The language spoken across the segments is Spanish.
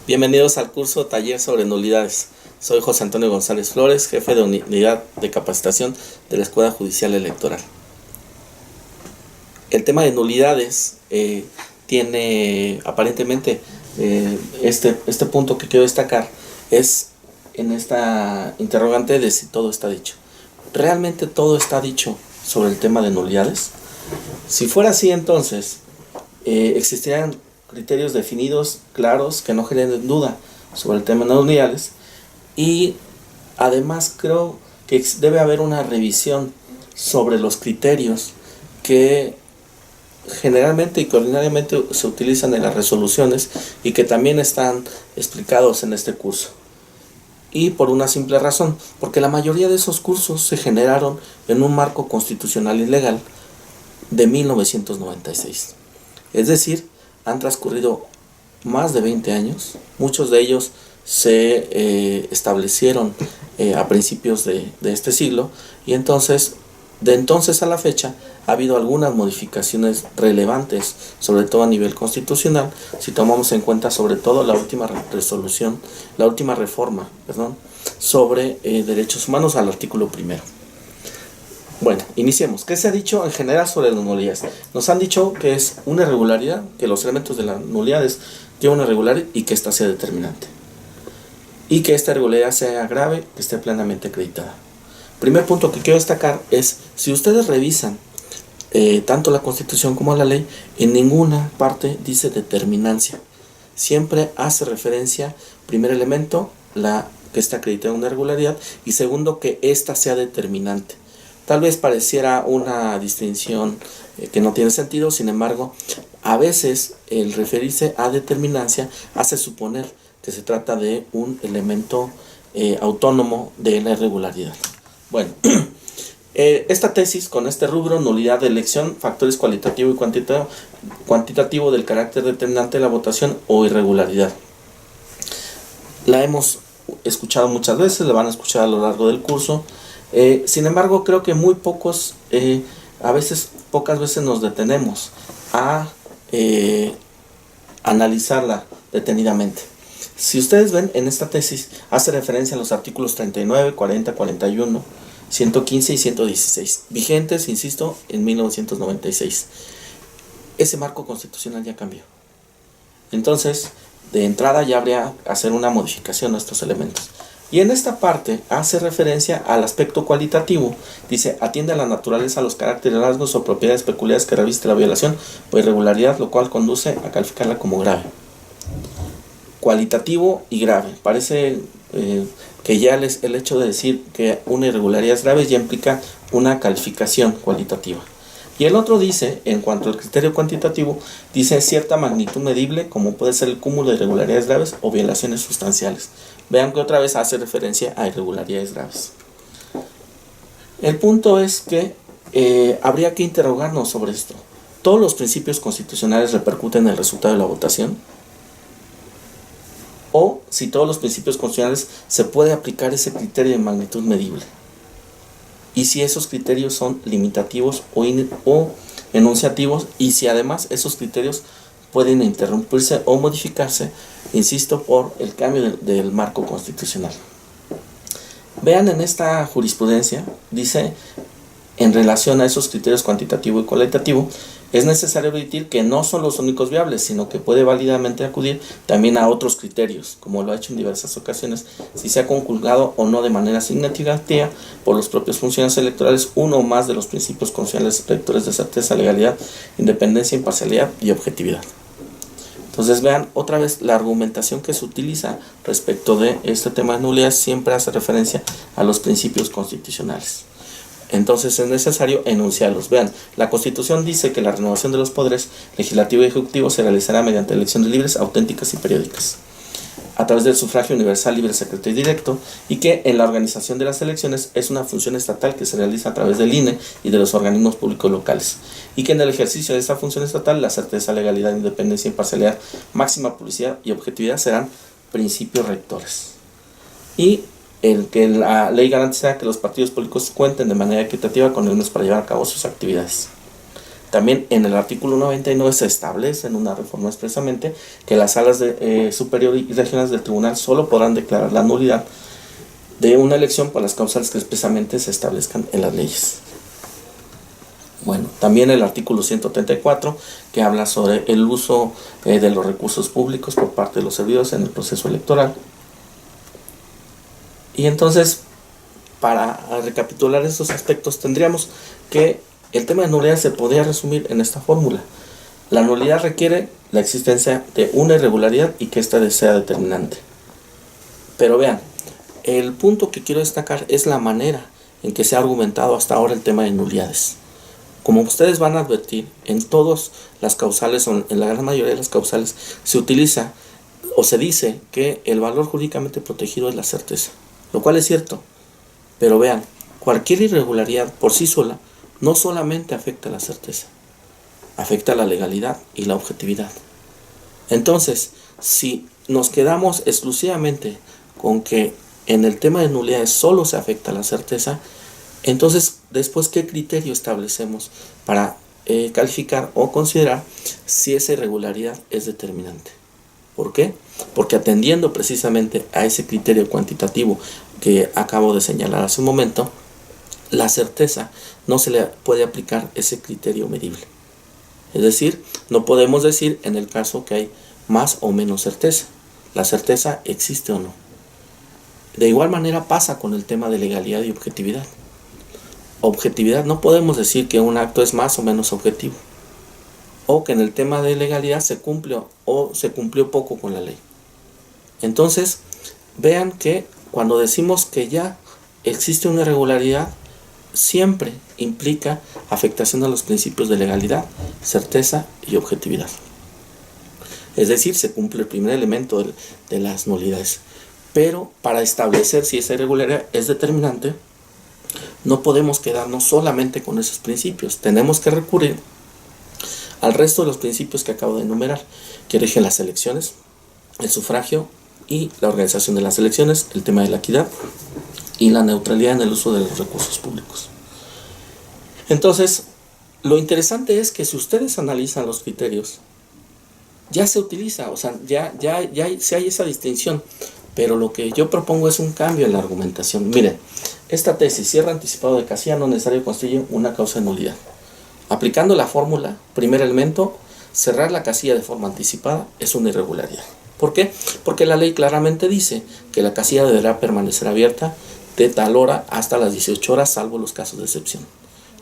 Bienvenidos al curso Taller sobre Nulidades. Soy José Antonio González Flores, jefe de Unidad de Capacitación de la Escuela Judicial Electoral. El tema de nulidades tiene aparentemente este punto que quiero destacar es en esta interrogante de si todo está dicho. ¿Realmente todo está dicho sobre el tema de nulidades? Si fuera así, entonces existirían criterios definidos, claros, que no generen duda sobre el tema de nulidades, y además creo que debe haber una revisión sobre los criterios que generalmente y ordinariamente se utilizan en las resoluciones y que también están explicados en este curso. Y por una simple razón, porque la mayoría de esos cursos se generaron en un marco constitucional y legal de 1996. Es decir, han transcurrido más de 20 años, muchos de ellos se establecieron a principios de este siglo, y entonces, de entonces a la fecha, ha habido algunas modificaciones relevantes, sobre todo a nivel constitucional, si tomamos en cuenta sobre todo la última reforma, sobre derechos humanos al artículo 1. Bueno, iniciemos. ¿Qué se ha dicho en general sobre las nulidades? Nos han dicho que es una irregularidad, que los elementos de las nulidades tienen una irregularidad y que ésta sea determinante. Y que esta irregularidad sea grave, que esté plenamente acreditada. Primer punto que quiero destacar es, si ustedes revisan tanto la Constitución como la ley, en ninguna parte dice determinancia. Siempre hace referencia, primer elemento, que está acreditada una irregularidad, y segundo, que ésta sea determinante. Tal vez pareciera una distinción que no tiene sentido, sin embargo, a veces el referirse a determinancia hace suponer que se trata de un elemento autónomo de la irregularidad. Bueno, esta tesis con este rubro, nulidad de elección, factores cualitativo y cuantitativo del carácter determinante de la votación o irregularidad. La hemos escuchado muchas veces, la van a escuchar a lo largo del curso. Sin embargo, creo que pocas veces nos detenemos a analizarla detenidamente. Si ustedes ven, en esta tesis hace referencia a los artículos 39, 40, 41, 115 y 116, vigentes, insisto, en 1996. Ese marco constitucional ya cambió. Entonces, de entrada ya habría que hacer una modificación a estos elementos. Y en esta parte hace referencia al aspecto cualitativo. Dice, atiende a la naturaleza, a los caracteres, rasgos o propiedades peculiares que reviste la violación o irregularidad, lo cual conduce a calificarla como grave. Cualitativo y grave. Parece que ya el hecho de decir que una irregularidad es grave ya implica una calificación cualitativa. Y el otro dice, en cuanto al criterio cuantitativo, dice cierta magnitud medible, como puede ser el cúmulo de irregularidades graves o violaciones sustanciales. Vean que otra vez hace referencia a irregularidades graves. El punto es que habría que interrogarnos sobre esto. ¿Todos los principios constitucionales repercuten en el resultado de la votación? O si todos los principios constitucionales se puede aplicar ese criterio de magnitud medible. Y si esos criterios son limitativos o enunciativos, y si además esos criterios pueden interrumpirse o modificarse, insisto, por el cambio del marco constitucional. Vean en esta jurisprudencia, dice, en relación a esos criterios cuantitativo y cualitativo, es necesario advertir que no son los únicos viables, sino que puede válidamente acudir también a otros criterios, como lo ha hecho en diversas ocasiones, si se ha conculcado o no de manera significativa por los propios funcionarios electorales uno o más de los principios constitucionales rectores de certeza, legalidad, independencia, imparcialidad y objetividad. Entonces vean otra vez la argumentación que se utiliza respecto de este tema de nulidades siempre hace referencia a los principios constitucionales. Entonces es necesario enunciarlos. Vean, la Constitución dice que la renovación de los poderes legislativo y ejecutivo se realizará mediante elecciones libres, auténticas y periódicas, a través del sufragio universal, libre, secreto y directo, y que en la organización de las elecciones es una función estatal que se realiza a través del INE y de los organismos públicos locales, y que en el ejercicio de esta función estatal la certeza, legalidad, independencia, imparcialidad, máxima publicidad y objetividad serán principios rectores. Y el que la ley garantizará que los partidos políticos cuenten de manera equitativa con elementos para llevar a cabo sus actividades. También en el artículo 99 se establece en una reforma expresamente que las salas superior y regionales del tribunal solo podrán declarar la nulidad de una elección por las causales que expresamente se establezcan en las leyes. Bueno, también el artículo 134 que habla sobre el uso de los recursos públicos por parte de los servidores en el proceso electoral. Y entonces, para recapitular estos aspectos, tendríamos que el tema de nulidad se podría resumir en esta fórmula. La nulidad requiere la existencia de una irregularidad y que ésta sea determinante. Pero vean, el punto que quiero destacar es la manera en que se ha argumentado hasta ahora el tema de nulidades. Como ustedes van a advertir, en todas las causales, o en la gran mayoría de las causales, se utiliza o se dice que el valor jurídicamente protegido es la certeza, lo cual es cierto. Pero vean, cualquier irregularidad por sí sola no solamente afecta a la certeza, afecta a la legalidad y la objetividad. Entonces, si nos quedamos exclusivamente con que en el tema de nulidades solo se afecta a la certeza, entonces después, ¿qué criterio establecemos para calificar o considerar si esa irregularidad es determinante? ¿Por qué? Porque atendiendo precisamente a ese criterio cuantitativo que acabo de señalar hace un momento, la certeza no se le puede aplicar ese criterio medible. Es decir, no podemos decir en el caso que hay más o menos certeza. La certeza existe o no. De igual manera pasa con el tema de legalidad y objetividad. Objetividad, no podemos decir que un acto es más o menos objetivo, o que en el tema de legalidad se cumplió o se cumplió poco con la ley. Entonces, vean que cuando decimos que ya existe una irregularidad, siempre implica afectación a los principios de legalidad, certeza y objetividad. Es decir, se cumple el primer elemento de las nulidades. Pero para establecer si esa irregularidad es determinante, no podemos quedarnos solamente con esos principios. Tenemos que recurrir al resto de los principios que acabo de enumerar, que rigen las elecciones, el sufragio y la organización de las elecciones, el tema de la equidad y la neutralidad en el uso de los recursos públicos. Entonces, lo interesante es que si ustedes analizan los criterios, ya se utiliza, o sea, ya hay esa distinción, pero lo que yo propongo es un cambio en la argumentación. Miren, esta tesis, cierre anticipado de casilla no necesario constituye una causa de nulidad. Aplicando la fórmula, primer elemento, cerrar la casilla de forma anticipada es una irregularidad. ¿Por qué? Porque la ley claramente dice que la casilla deberá permanecer abierta de tal hora hasta las 18 horas, salvo los casos de excepción.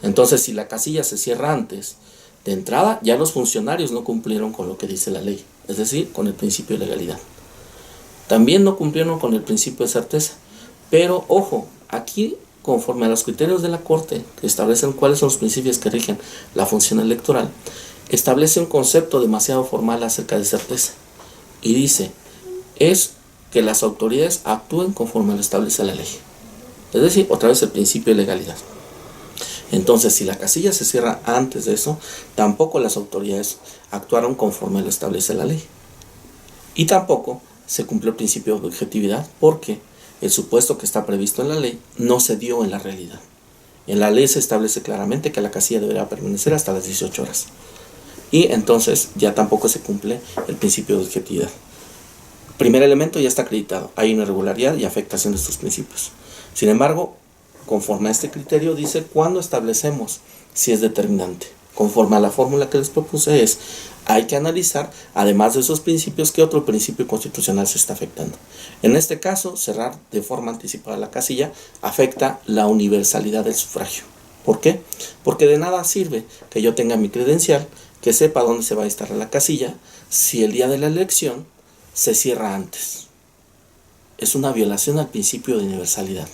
Entonces, si la casilla se cierra antes de entrada, ya los funcionarios no cumplieron con lo que dice la ley, es decir, con el principio de legalidad. También no cumplieron con el principio de certeza. Pero, ojo, aquí, conforme a los criterios de la Corte, que establecen cuáles son los principios que rigen la función electoral, establece un concepto demasiado formal acerca de certeza. Y dice, es que las autoridades actúen conforme lo establece la ley. Es decir, otra vez el principio de legalidad. Entonces, si la casilla se cierra antes de eso, tampoco las autoridades actuaron conforme lo establece la ley. Y tampoco se cumplió el principio de objetividad, porque el supuesto que está previsto en la ley no se dio en la realidad. En la ley se establece claramente que la casilla deberá permanecer hasta las 18 horas. Y entonces ya tampoco se cumple el principio de objetividad. Primer elemento ya está acreditado. Hay una irregularidad y afectación de estos principios. Sin embargo, conforme a este criterio dice cuándo establecemos si es determinante. Conforme a la fórmula que les propuse hay que analizar, además de esos principios, qué otro principio constitucional se está afectando. En este caso, cerrar de forma anticipada la casilla afecta la universalidad del sufragio. ¿Por qué? Porque de nada sirve que yo tenga mi credencial, que sepa dónde se va a instalar la casilla, si el día de la elección se cierra antes. Es una violación al principio de universalidad.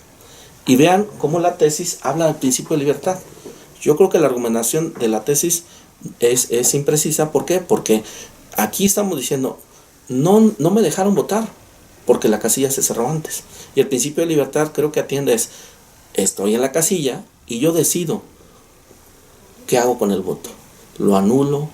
Y vean cómo la tesis habla del principio de libertad. Yo creo que la argumentación de la tesis es imprecisa. ¿Por qué? Porque aquí estamos diciendo, no me dejaron votar porque la casilla se cerró antes. Y el principio de libertad creo que atiende estoy en la casilla y yo decido qué hago con el voto. Lo anulo,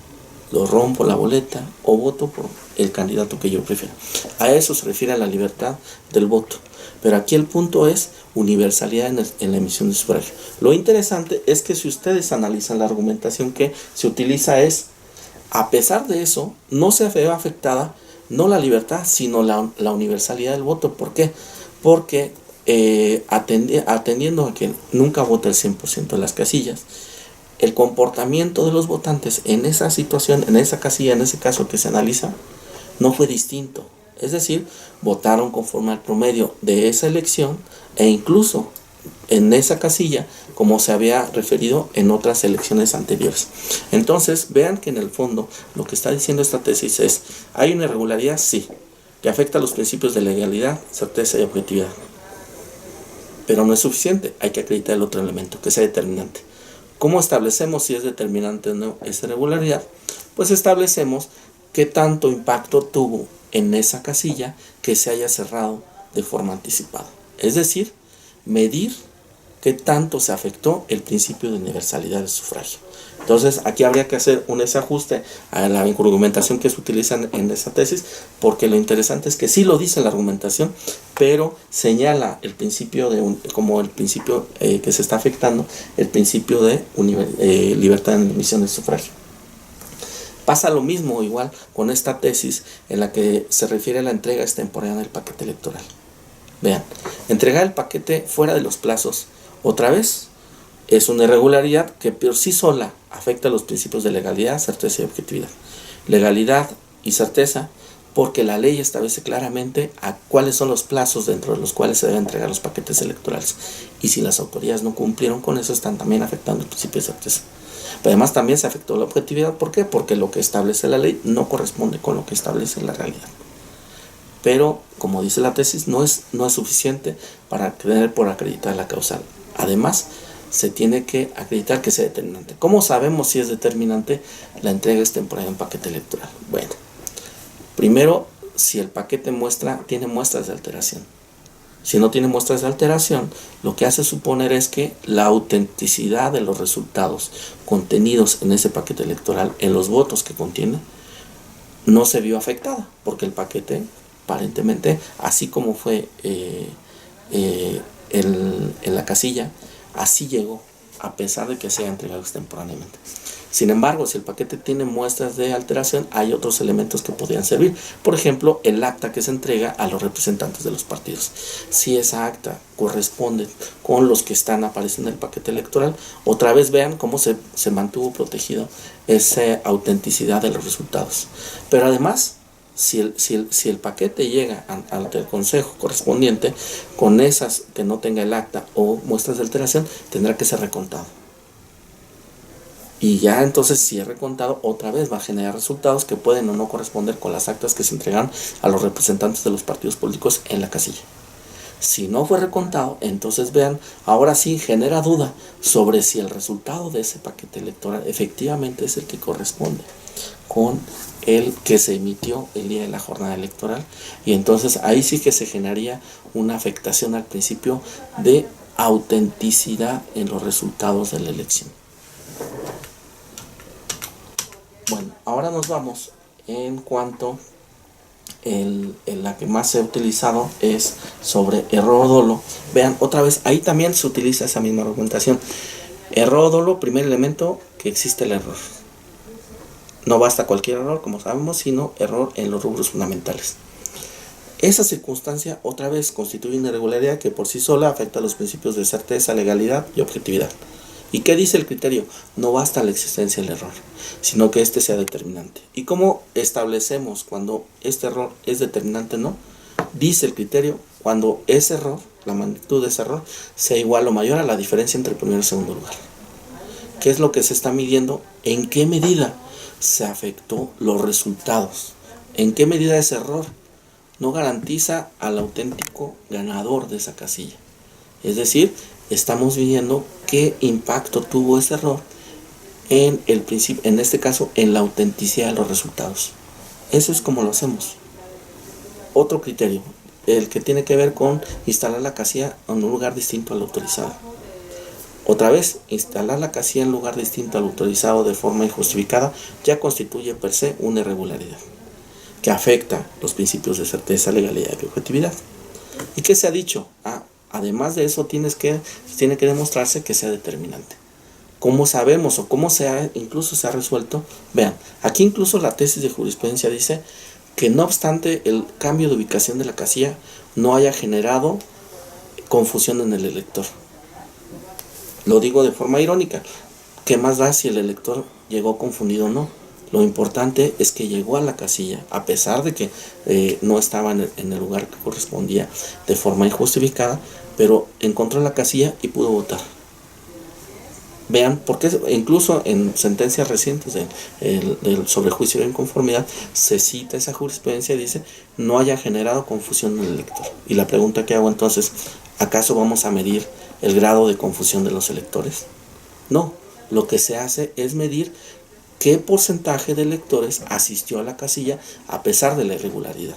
lo rompo la boleta o voto por el candidato que yo prefiero. A eso se refiere a la libertad del voto. Pero aquí el punto es universalidad en la emisión de sufragio. Lo interesante es que si ustedes analizan la argumentación que se utiliza es, a pesar de eso, no se ve afectada no la libertad, sino la universalidad del voto. ¿Por qué? Porque atendiendo a que nunca vota el 100% de las casillas, el comportamiento de los votantes en esa situación, en esa casilla, en ese caso que se analiza, no fue distinto. Es decir, votaron conforme al promedio de esa elección e incluso en esa casilla como se había referido en otras elecciones anteriores. Entonces, vean que en el fondo lo que está diciendo esta tesis es, ¿hay una irregularidad? Sí, que afecta a los principios de legalidad, certeza y objetividad. Pero no es suficiente, hay que acreditar el otro elemento, que sea determinante. ¿Cómo establecemos si es determinante o no esa irregularidad? Pues establecemos qué tanto impacto tuvo en esa casilla que se haya cerrado de forma anticipada. Es decir, medir qué tanto se afectó el principio de universalidad del sufragio. Entonces, aquí habría que hacer ese ajuste a la argumentación que se utiliza en esa tesis, porque lo interesante es que sí lo dice la argumentación, pero señala el principio como el principio que se está afectando, el principio de libertad en la emisión del sufragio. Pasa lo mismo igual con esta tesis en la que se refiere a la entrega extemporánea del paquete electoral. Vean, entregar el paquete fuera de los plazos, otra vez, es una irregularidad que por sí sola afecta a los principios de legalidad, certeza y objetividad. Legalidad y certeza porque la ley establece claramente a cuáles son los plazos dentro de los cuales se deben entregar los paquetes electorales. Y si las autoridades no cumplieron con eso, están también afectando el principio de certeza. Pero además también se afectó la objetividad. ¿Por qué? Porque lo que establece la ley no corresponde con lo que establece la realidad. Pero, como dice la tesis, no es suficiente para tener por acreditar la causal. Además, se tiene que acreditar que sea determinante. ¿Cómo sabemos si es determinante la entrega extemporánea de un paquete electoral? Bueno, primero, si el paquete tiene muestras de alteración. Si no tiene muestras de alteración, lo que hace suponer es que la autenticidad de los resultados contenidos en ese paquete electoral, en los votos que contiene, no se vio afectada, porque el paquete, aparentemente, así como fue en la casilla, así llegó, a pesar de que sea entregado extemporáneamente. Sin embargo, si el paquete tiene muestras de alteración, hay otros elementos que podrían servir. Por ejemplo, el acta que se entrega a los representantes de los partidos. Si esa acta corresponde con los que están apareciendo en el paquete electoral, otra vez vean cómo se mantuvo protegido esa autenticidad de los resultados. Pero además, si el paquete llega ante el consejo correspondiente con esas que no tenga el acta o muestras de alteración, tendrá que ser recontado. Y ya entonces, si es recontado, otra vez va a generar resultados que pueden o no corresponder con las actas que se entregaron a los representantes de los partidos políticos en la casilla. Si no fue recontado, entonces vean, ahora sí genera duda sobre si el resultado de ese paquete electoral efectivamente es el que corresponde con el que se emitió el día de la jornada electoral. Y entonces ahí sí que se generaría una afectación al principio de autenticidad en los resultados de la elección. Bueno, ahora nos vamos en cuanto la que más se ha utilizado es sobre error o dolo. Vean, otra vez, ahí también se utiliza esa misma argumentación. Error o dolo, primer elemento, que existe el error. No basta cualquier error, como sabemos, sino error en los rubros fundamentales. Esa circunstancia, otra vez, constituye una irregularidad que por sí sola afecta a los principios de certeza, legalidad y objetividad. ¿Y qué dice el criterio? No basta la existencia del error, sino que éste sea determinante. ¿Y cómo establecemos cuando este error es determinante o no? Dice el criterio, cuando ese error, la magnitud de ese error, sea igual o mayor a la diferencia entre el primero y el segundo lugar. ¿Qué es lo que se está midiendo? ¿En qué medida se afectó los resultados? ¿En qué medida ese error no garantiza al auténtico ganador de esa casilla? Es decir, estamos viendo qué impacto tuvo ese error en el principio, en este caso, en la autenticidad de los resultados. Eso es como lo hacemos. Otro criterio, el que tiene que ver con instalar la casilla en un lugar distinto al autorizado. Otra vez, instalar la casilla en un lugar distinto al autorizado de forma injustificada ya constituye per se una irregularidad que afecta los principios de certeza, legalidad y objetividad. ¿Y qué se ha dicho? además de eso, tiene que demostrarse que sea determinante. ¿Cómo sabemos o cómo incluso se ha resuelto? Vean, aquí incluso la tesis de jurisprudencia dice que no obstante el cambio de ubicación de la casilla no haya generado confusión en el elector. Lo digo de forma irónica. ¿Qué más da si el elector llegó confundido o no? Lo importante es que llegó a la casilla, a pesar de que no estaba en el lugar que correspondía de forma injustificada, pero encontró la casilla y pudo votar. Vean, porque incluso en sentencias recientes sobre juicio de inconformidad se cita esa jurisprudencia y dice no haya generado confusión en el elector. Y la pregunta que hago entonces, ¿acaso vamos a medir el grado de confusión de los electores? No, lo que se hace es medir qué porcentaje de electores asistió a la casilla a pesar de la irregularidad.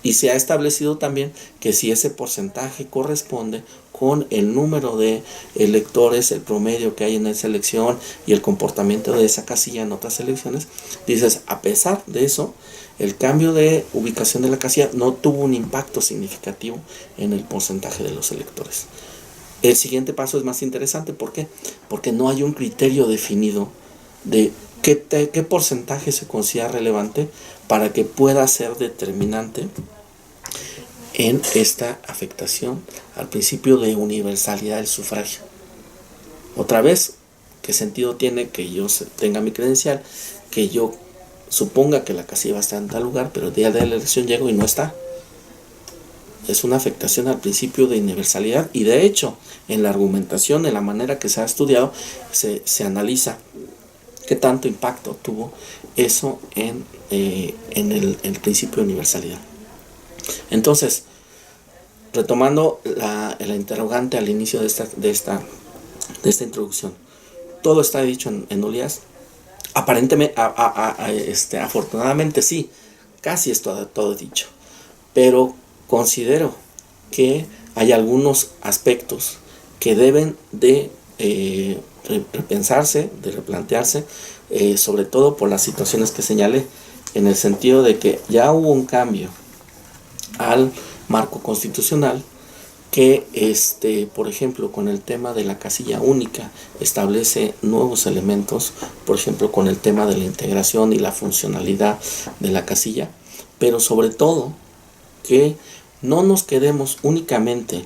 Y se ha establecido también que si ese porcentaje corresponde con el número de electores, el promedio que hay en esa elección y el comportamiento de esa casilla en otras elecciones, dices, a pesar de eso, el cambio de ubicación de la casilla no tuvo un impacto significativo en el porcentaje de los electores. El siguiente paso es más interesante. ¿Por qué? Porque no hay un criterio definido de qué porcentaje se considera relevante para que pueda ser determinante en esta afectación al principio de universalidad del sufragio. Otra vez, ¿qué sentido tiene que yo tenga mi credencial, que yo suponga que la casilla va a estar en tal lugar, pero el día de la elección llego y no está? Es una afectación al principio de universalidad, y de hecho en la argumentación, en la manera que se ha estudiado, se analiza qué tanto impacto tuvo eso en el principio de universalidad. Entonces, retomando la interrogante al inicio de esta introducción, todo está dicho en nulidades. Aparentemente, afortunadamente sí, casi es todo dicho, pero considero que hay algunos aspectos que deben de repensarse, de replantearse, sobre todo por las situaciones que señalé, en el sentido de que ya hubo un cambio al marco constitucional que, por ejemplo, con el tema de la casilla única establece nuevos elementos, por ejemplo, con el tema de la integración y la funcionalidad de la casilla, pero sobre todo que no nos quedemos únicamente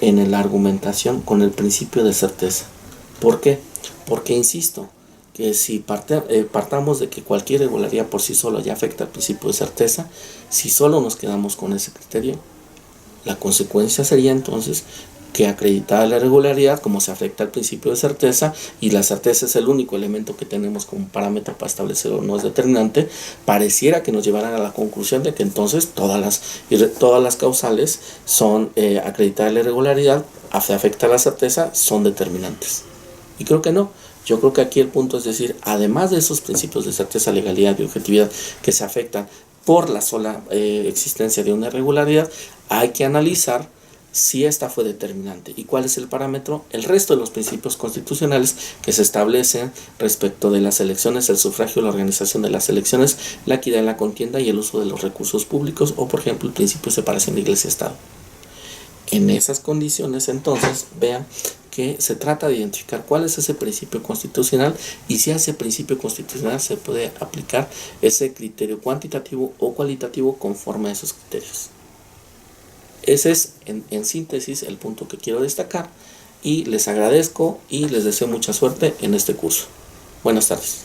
en la argumentación con el principio de certeza. ¿Por qué? Porque insisto que si partamos de que cualquier irregularidad por sí sola ya afecta al principio de certeza, si solo nos quedamos con ese criterio, la consecuencia sería entonces que acreditada la irregularidad, como se afecta al principio de certeza, y la certeza es el único elemento que tenemos como parámetro para establecer o no es determinante, pareciera que nos llevaran a la conclusión de que entonces todas las causales son acreditada la irregularidad, afecta la certeza, son determinantes. Y creo que no. Yo creo que aquí el punto es decir, además de esos principios de certeza, legalidad y objetividad que se afectan por la sola existencia de una irregularidad, hay que analizar si esta fue determinante. ¿Y cuál es el parámetro? El resto de los principios constitucionales que se establecen respecto de las elecciones, el sufragio, la organización de las elecciones, la equidad en la contienda y el uso de los recursos públicos, o por ejemplo el principio de separación de Iglesia y Estado. En esas condiciones, entonces, vean que se trata de identificar cuál es ese principio constitucional y si a ese principio constitucional se puede aplicar ese criterio cuantitativo o cualitativo conforme a esos criterios. Ese es, en síntesis, el punto que quiero destacar, y les agradezco y les deseo mucha suerte en este curso. Buenas tardes.